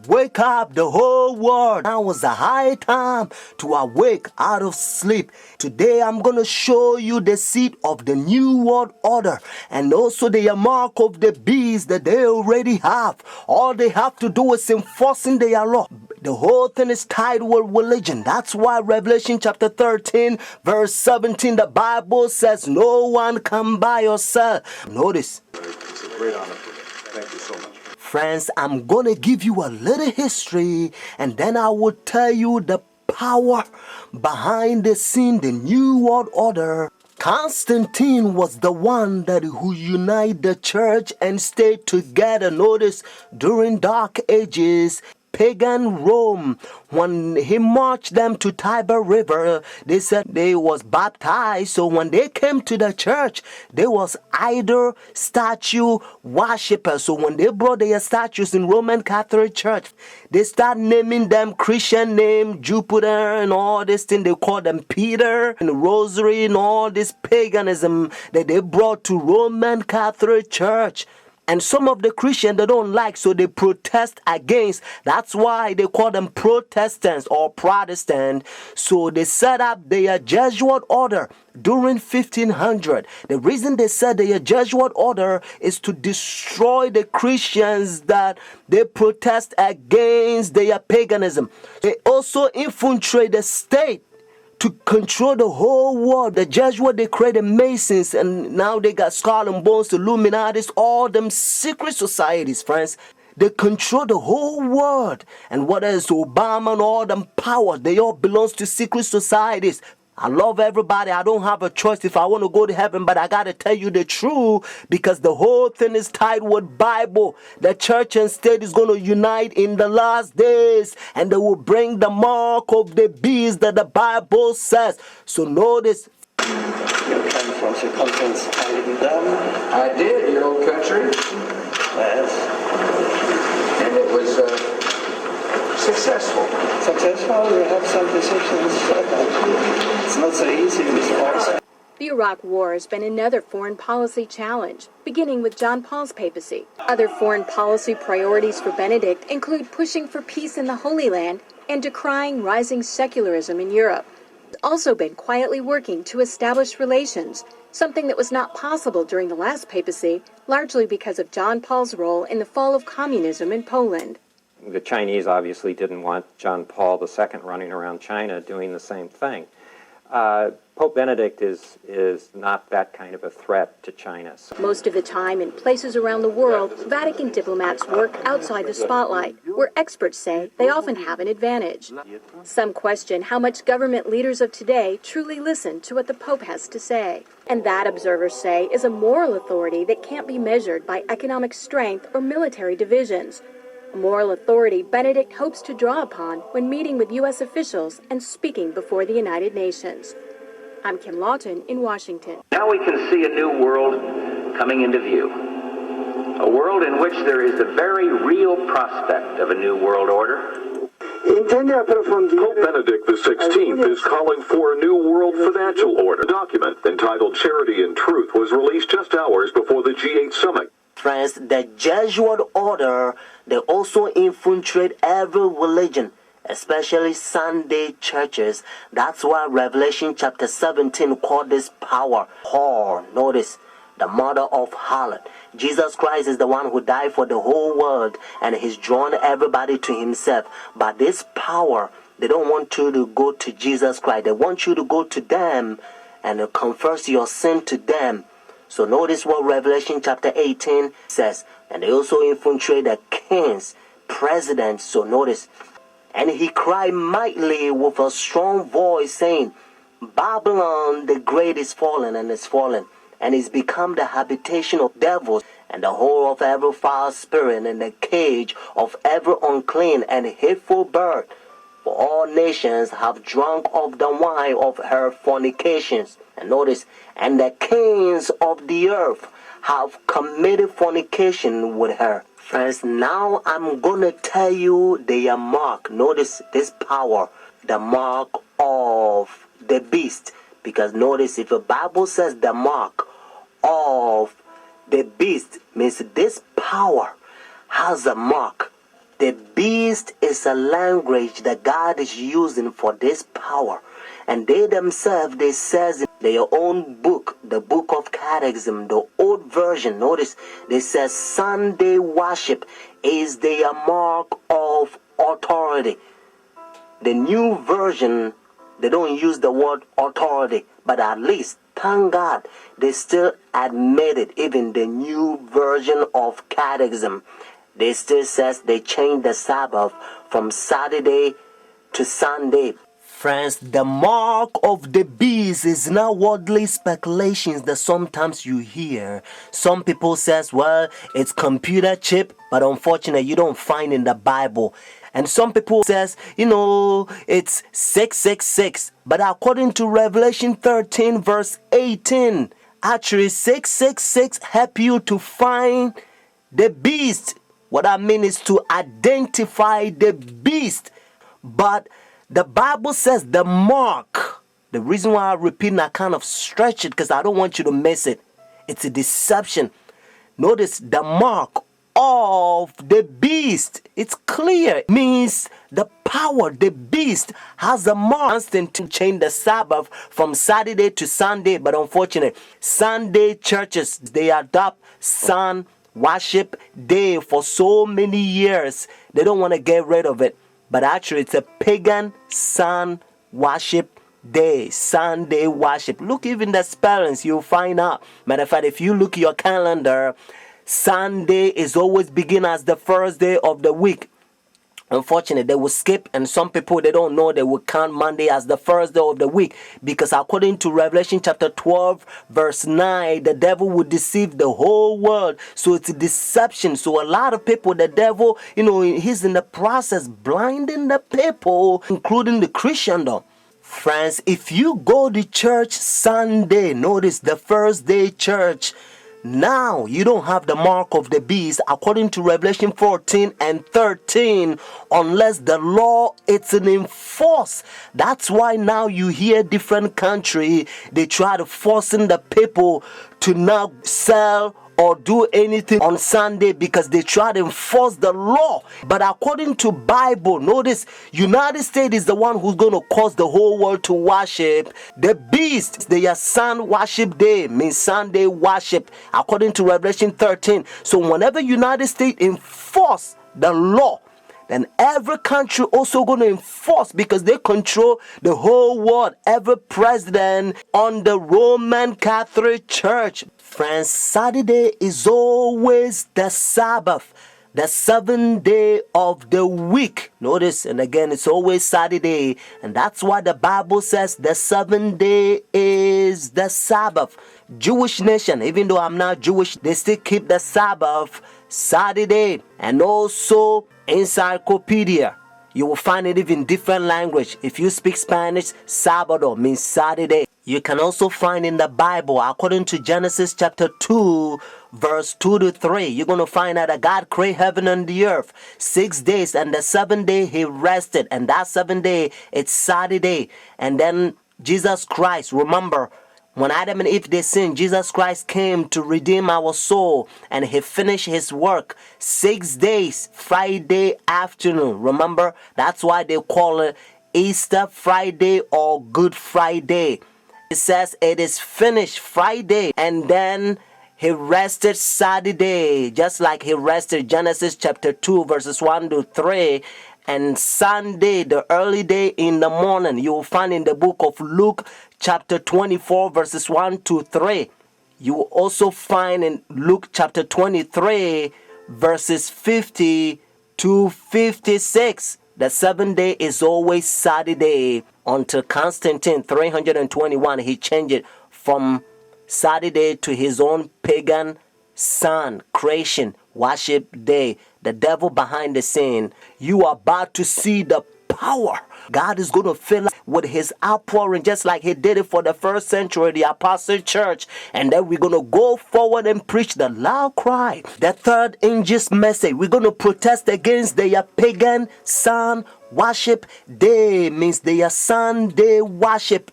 Wake up the whole world. Now was the high time to awake out of sleep. Today I'm going to show you the seed of the new world order and also the mark of the beast that they already have. All they have to do is enforcing their law. The whole thing is tied with religion. That's why Revelation chapter 13 verse 17 the Bible says no one can buy or sell. Notice. It's a great honor for me. Thank you so much. Friends, I'm going to give you a little history and then I will tell you the power behind the scene, the New World Order. Constantine was the one who united the church and stayed together. Notice, during Dark Ages, pagan Rome, when he marched them to Tiber River, they said they was baptized. So when they came to the church, they was idol statue worshippers. So when they brought their statues in Roman Catholic Church, they start naming them Christian name, Jupiter and all this thing. They call them Peter and Rosary and all this paganism that they brought to Roman Catholic Church. And some of the Christians they don't like, so they protest against. That's why they call them Protestants or Protestant. So they set up their Jesuit order during 1500. The reason they set their Jesuit order is to destroy the Christians that they protest against their paganism. They also infiltrate the state to control the whole world. The Jesuits, they created Masons, and now they got Skull and Bones, the Illuminatis, all them secret societies, friends. They control the whole world. And what is Obama and all them powers, they all belong to secret societies. I love everybody. I don't have a choice if I want to go to heaven, but I got to tell you the truth because the whole thing is tied with Bible. The church and state is going to unite in the last days and they will bring the mark of the beast that the Bible says. So notice. You came from circumference Dam. I did, your old country. Yes. And it was successful. Successful, we have some decisions. It's not so easy in this place. The Iraq War has been another foreign policy challenge, beginning with John Paul's papacy. Other foreign policy priorities for Benedict include pushing for peace in the Holy Land and decrying rising secularism in Europe. He's also been quietly working to establish relations, something that was not possible during the last papacy, largely because of John Paul's role in the fall of communism in Poland. The Chinese obviously didn't want John Paul II running around China doing the same thing. Pope Benedict is not that kind of a threat to China. So. Most of the time, in places around the world, Vatican diplomats work outside the spotlight, where experts say they often have an advantage. Some question how much government leaders of today truly listen to what the Pope has to say. And that, observers say, is a moral authority that can't be measured by economic strength or military divisions. A moral authority Benedict hopes to draw upon when meeting with U.S. officials and speaking before the United Nations. I'm Kim Lawton in Washington. Now we can see a new world coming into view. A world in which there is a very real prospect of a new world order. Pope Benedict XVI is calling for a new world financial order. A document entitled Charity and Truth was released just hours before the G8 summit. Friends, the Jesuit order, they also infiltrate every religion, especially Sunday churches. That's why Revelation chapter 17 called this power whore. Notice, the mother of harlot. Jesus Christ is the one who died for the whole world and he's drawn everybody to himself. But this power, they don't want you to go to Jesus Christ. They want you to go to them and confess your sin to them. So notice what Revelation chapter 18 says. And they also infiltrate the kings, presidents. So notice. And he cried mightily with a strong voice, saying, Babylon the great is fallen and is fallen, and is become the habitation of devils, and the hole of every foul spirit, and the cage of every unclean and hateful bird. For all nations have drunk of the wine of her fornications. And notice, and the kings of the earth have committed fornication with her. Friends, now I'm going to tell you their mark. Notice this power, the mark of the beast. Because notice, if the Bible says the mark of the beast, means this power has a mark. The beast is a language that God is using for this power. And they themselves, they says in their own book, the book of Catechism, the old version, notice, they says Sunday worship is their mark of authority. The new version, they don't use the word authority, but at least, thank God, they still admit it. Even the new version of Catechism, they still says they changed the Sabbath from Saturday to Sunday. Friends, the mark of the beast is not worldly speculations that sometimes you hear. Some people says, well, it's computer chip, but unfortunately you don't find in the Bible. And some people says, it's 666. But according to Revelation 13 verse 18, actually 666 help you to find the beast. What I mean is to identify the beast. But the Bible says the mark. The reason why I repeat and I kind of stretch it because I don't want you to miss it. It's a deception. Notice the mark of the beast. It's clear. It means the power, the beast has a mark. Constant to change the Sabbath from Saturday to Sunday. But unfortunately, Sunday churches, they adopt sun worship day for so many years. They don't want to get rid of it. But actually, it's a pagan sun worship day, Sunday worship. Look, even the spellings, you'll find out. Matter of fact, if you look at your calendar, Sunday is always begin as the first day of the week. Unfortunately, they will skip, and some people, they don't know, they will count Monday as the first day of the week, because according to Revelation chapter 12 verse 9, the devil will deceive the whole world. So it's a deception. So a lot of people, the devil, he's in the process blinding the people, including the Christendom. Friends, if you go to church Sunday, notice the first day church, now you don't have the mark of the beast according to Revelation 14 and 13 unless the law is enforced. That's why now you hear different country, they try to forcing the people to not sell or do anything on Sunday because they try to enforce the law. But according to Bible, notice United States is the one who's going to cause the whole world to worship the beast. Their sun worship day means Sunday worship according to Revelation 13. So whenever United States enforce the law, then every country also going to enforce because they control the whole world. Every president on the Roman Catholic Church. Friends, Saturday is always the Sabbath, the seventh day of the week. Notice, and again, it's always Saturday. And that's why the Bible says the seventh day is the Sabbath. Jewish nation, even though I'm not Jewish, they still keep the Sabbath Saturday. And also encyclopedia, you will find it even different language. If you speak Spanish, Sábado means Saturday. You can also find in the Bible, according to Genesis chapter 2, verse 2 to 3, you're going to find out that God created heaven and the earth 6 days, and the seventh day he rested, and that seventh day, it's Saturday. And then Jesus Christ, remember, when Adam and Eve they sinned, Jesus Christ came to redeem our soul, and he finished his work 6 days, Friday afternoon. Remember, that's why they call it Easter Friday or Good Friday. It says it is finished Friday, and then he rested Saturday, just like he rested Genesis chapter 2 verses 1 to 3. And Sunday, the early day in the morning, you will find in the book of Luke chapter 24 verses 1 to 3. You will also find in Luke chapter 23 verses 50 to 56. The seventh day is always Saturday until Constantine 321. He changed it from Saturday to his own pagan sun creation worship day. The devil behind the scene. You are about to see the power. God is going to fill us with his outpouring just like he did it for the first century, the Apostle Church. And then we're going to go forward and preach the loud cry. The third angel's message. We're going to protest against their pagan sun worship day. Means their Sunday worship.